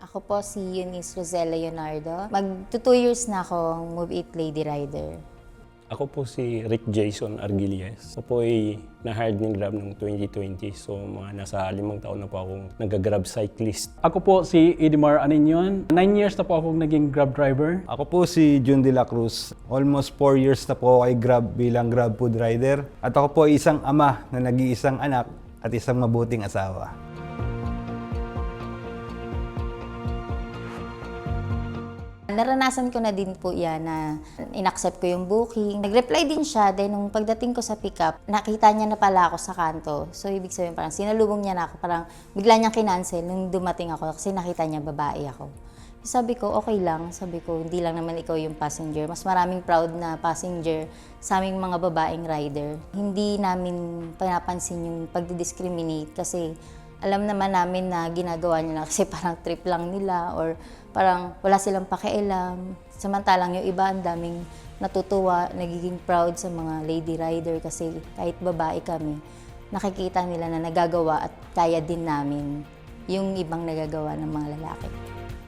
Ako po si Eunice Rosella Leonardo. Mag-2 years na akong Move It Lady Rider. Ako po si Rick Jason Argilies. Ako po ay na-hired ng Grab noong 2020. So mga nasa 5 taon na po akong nag-Grab cyclist. Ako po si Edmar Aninyon. 9 years na po akong naging Grab driver. Ako po si Jun De La Cruz. Almost 4 years na po ay Grab bilang Grab food rider. At ako po ay isang ama na nag-iisang anak at isang mabuting asawa. Naranasan ko na din po yan na inaccept ko yung booking. Nag-reply din siya, then nung pagdating ko sa pickup, nakita niya na pala ako sa kanto. So ibig sabihin parang sinalubong niya na ako, parang bigla niyang kinancel nung dumating ako kasi nakita niya babae ako. Sabi ko, okay lang. Sabi ko, hindi lang naman ikaw yung passenger. Mas maraming proud na passenger sa aming mga babaeng rider. Hindi namin pinapansin yung pagdi-discriminate kasi alam naman namin na ginagawa nila kasi parang trip lang nila or parang wala silang pakialam. Samantalang yung iba ang daming natutuwa, nagiging proud sa mga lady rider kasi kahit babae kami, nakikita nila na nagagawa at kaya din namin yung ibang nagagawa ng mga lalaki.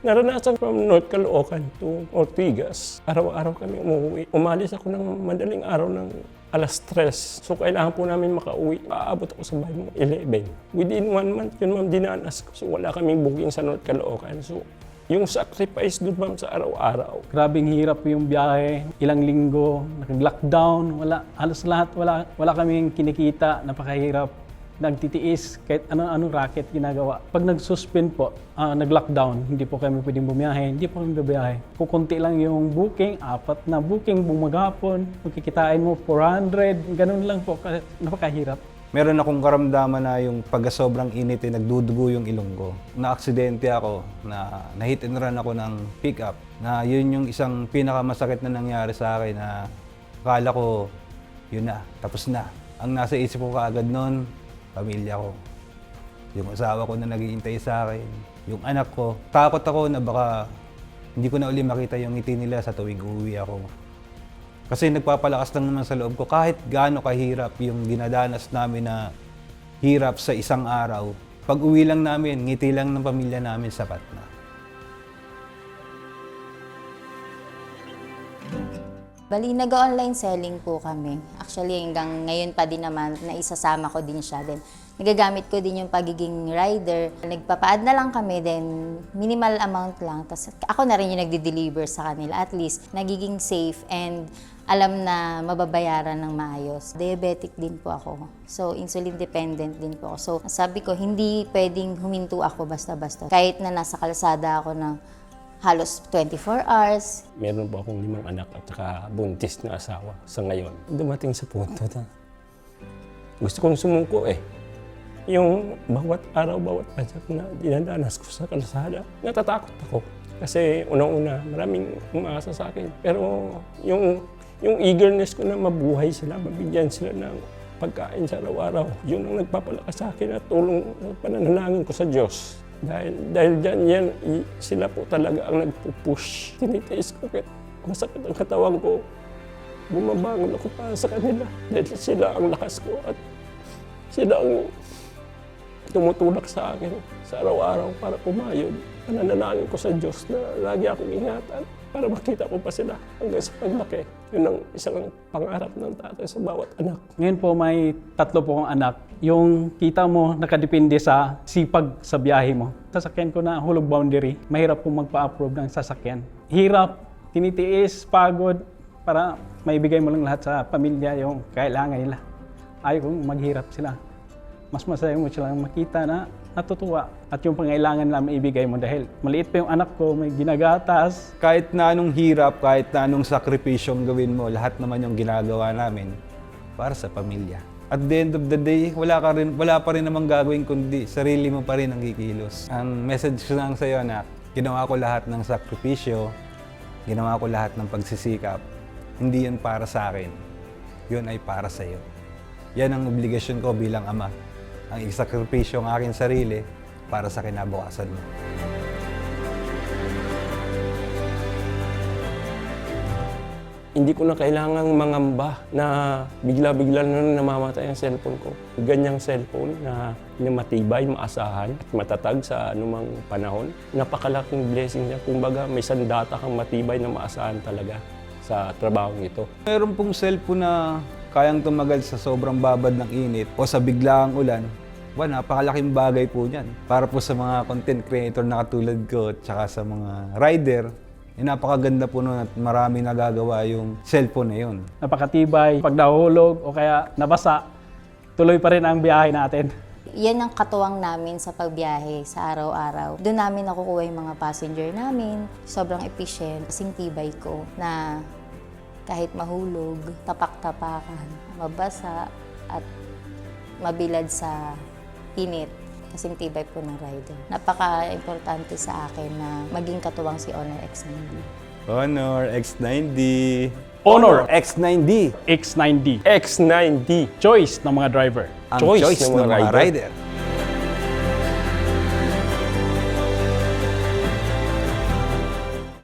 Naranasan from North Caloocan to Ortigas. Araw-araw kami umuwi. Umalis ako ng madaling araw ng 3:00. So kailangan po namin makauwi. Aabot ako sa bahay mo 11. Within 1 month yun ma'am dinanas ko. So wala kaming booking sa North Caloocan. So yung sacrifice doon ma'am sa araw-araw. Grabing hirap yung biyahe. Ilang linggo, nag-lockdown. Halos lahat, wala kaming kinikita. Napakahirap. Nagtitiis kahit anong racket ginagawa. Pag nag-suspend po, nag-lockdown, hindi po kami pwedeng bumiyahe, hindi po kami babiyahe. Kukunti lang yung booking, 4 na booking, bumaghapon, magkikitain mo 400, ganun lang po, napakahirap. Meron akong karamdaman na yung pag sobrang init nagdudugo yung ilong ko. Na-aksidente ako, na hit and run ako ng pickup. Na yun yung isang pinakamasakit na nangyari sa akin na akala ko, yun na, tapos na. Ang nasa isip ko kaagad noon, pamilya ko. Yung asawa ko na naghihintay sa akin. Yung anak ko. Takot ako na baka hindi ko na uli makita yung ngiti nila sa tuwing uuwi ako. Kasi nagpapalakas lang naman sa loob ko kahit gaano kahirap yung dinadanas namin na hirap sa isang araw. Pag uwi lang namin, ngiti lang ng pamilya namin sapat na. Bali, nag-online selling po kami. Actually, hanggang ngayon pa din naman, naisasama ko din siya. Then, nagagamit ko din yung pagiging rider. Nagpapa-add na lang kami, then minimal amount lang. Tapos ako na rin yung nagde-deliver sa kanila. At least, nagiging safe and alam na mababayaran ng maayos. Diabetic din po ako. So, insulin dependent din po ako. So, sabi ko, hindi pwedeng huminto ako basta-basta. Kahit na nasa kalsada ako ng halos 24 hours. Meron po akong 5 anak at saka buntis na asawa sa ngayon. Dumating sa punto na gusto kong sumuko eh. Yung bawat araw, bawat padyak na dinadanas ko sa kalsada, natatakot ako. Kasi unang-una, maraming umaasa sa akin. Pero yung eagerness ko na mabuhay sila, mabigyan sila ng pagkain sa araw-araw, yun ang nagpapalakas sa akin at tulong pananalangin ko sa Diyos. Dahil dyan, sila po talaga ang nagpupush. Tinitiis ko kahit masakit ang katawan ko. Bumabangon ako para sa kanila. Dahil sila ang lakas ko at sila ang tumutulak sa akin sa araw-araw para pumayod. Pananalangin ko sa Diyos na lagi akong ingatan para makita ko pa sila hanggang sa paglaki. Yun ang isang pangarap ng tatay sa bawat anak. Ngayon po may 3 po akong anak. Yung kita mo nakadepende sa sipag sa biyahe mo. Sasakyan ko na hulog boundary, mahirap po magpa-approve ng sasakyan. Hirap, tinitiis, pagod, para maibigay mo lang lahat sa pamilya yung kailangan nila. Ayaw kong maghirap sila. Mas masaya mo silang makita na natutuwa at yung pangailangan na maibigay mo dahil maliit pa yung anak ko, may ginagatas. Kahit na anong hirap, kahit na anong sakripisyong gawin mo, lahat naman yung ginagawa namin para sa pamilya. At the end of the day, wala pa rin namang gagawin kundi sarili mo pa rin ang kikilos. Ang message ko lang sa'yo na ginawa ko lahat ng sakripisyo, ginawa ko lahat ng pagsisikap. Hindi yun para sa akin. Yun ay para sa'yo. Yan ang obligasyon ko bilang ama. Ang isakripisyo ng aking sarili para sa kinabukasan mo. Hindi ko na kailangang mangamba na bigla-bigla na namamatay ang cellphone ko. Ganyang cellphone na matibay, maasahan at matatag sa anumang panahon. Napakalaking blessing niya. Kumbaga, may sandata kang matibay na maasahan talaga sa trabaho ito. Meron pong cellphone na kayang tumagal sa sobrang babad ng init o sa biglaang ulan. Napakalaking bagay po niyan. Para po sa mga content creator na katulad ko at saka sa mga rider, napakaganda po nun at marami nagagawa yung cellphone na yun. Napakatibay, pag nahulog o kaya nabasa, tuloy pa rin ang biyahe natin. Yan ang katuwang namin sa pagbiyahe sa araw-araw. Doon namin nakukuha yung mga passenger namin. Sobrang efficient, kasing tibay ko na kahit mahulog, tapak-tapakan, mabasa at mabilad sa init. Kasing tibay po ng rider. Napaka-importante sa akin na maging katuwang si Honor X90. Honor X90. Honor X90. X90. X9D. Choice ng mga driver. Ang Choice choice ng ng mga mga rider. rider.